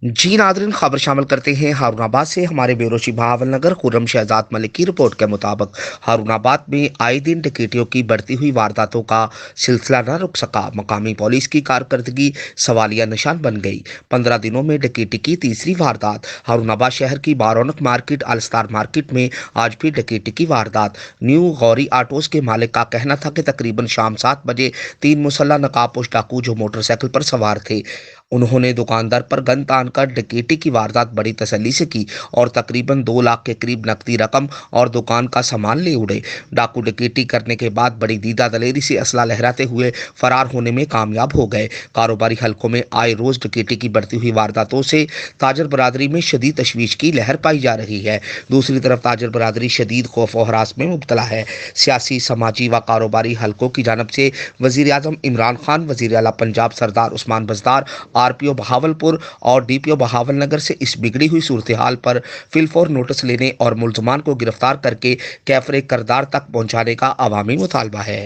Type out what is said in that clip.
जी Nadreen, खबर शामिल करते हैं हारूनाबाद से। हमारे ब्यूरो चीफ बहावलनगर खुर्रम शहजाद मलिक की रिपोर्ट के मुताबिक हारूनाबाद में आए दिन डकैतियों की बढ़ती हुई वारदातों का सिलसिला न रुक सका। मकामी पुलिस की कारकर्दगी सवालिया निशान बन गई। 15 दिनों में डकैती की तीसरी वारदात। हारूनाबाद शहर की बारौनक मार्केट अलस्तार मार्केट में आज भी डकैती की वारदात। न्यू गौरी आटोस के मालिक का कहना था कि तकरीबन शाम 7 बजे 3 मुसल्ला नकाबपोश डाकू जो मोटरसाइकिल पर सवार थे, उन्होंने दुकानदार पर गन तानकर डकैती की वारदात बड़ी तसल्ली से की और तकरीबन 2 लाख के करीब नकदी रकम और दुकान का सामान ले उड़े। डाकू डकैती करने के बाद बड़ी दीदा दलेरी से असला लहराते हुए फरार होने में कामयाब हो गए। कारोबारी हलकों में आए रोज डकैती की बढ़ती हुई वारदातों से ताजर बरादरी में शदीद तशवीश की लहर पाई जा रही है। दूसरी तरफ ताजर बरादरी शदीद खौफ और हरास में मुब्तला है। सियासी, समाजी व कारोबारी हलकों की जानब से वजीर आजम इमरान खान, वजीर आला पंजाब सरदार उस्मान बज़दार, आरपीओ बहावलपुर और डीपीओ बहावलनगर से इस बिगड़ी हुई सूरत हाल पर फिलफौर नोटिस लेने और मुल्ज़मान को गिरफ्तार करके कैफरे करदार तक पहुंचाने का अवामी मुतालबा है।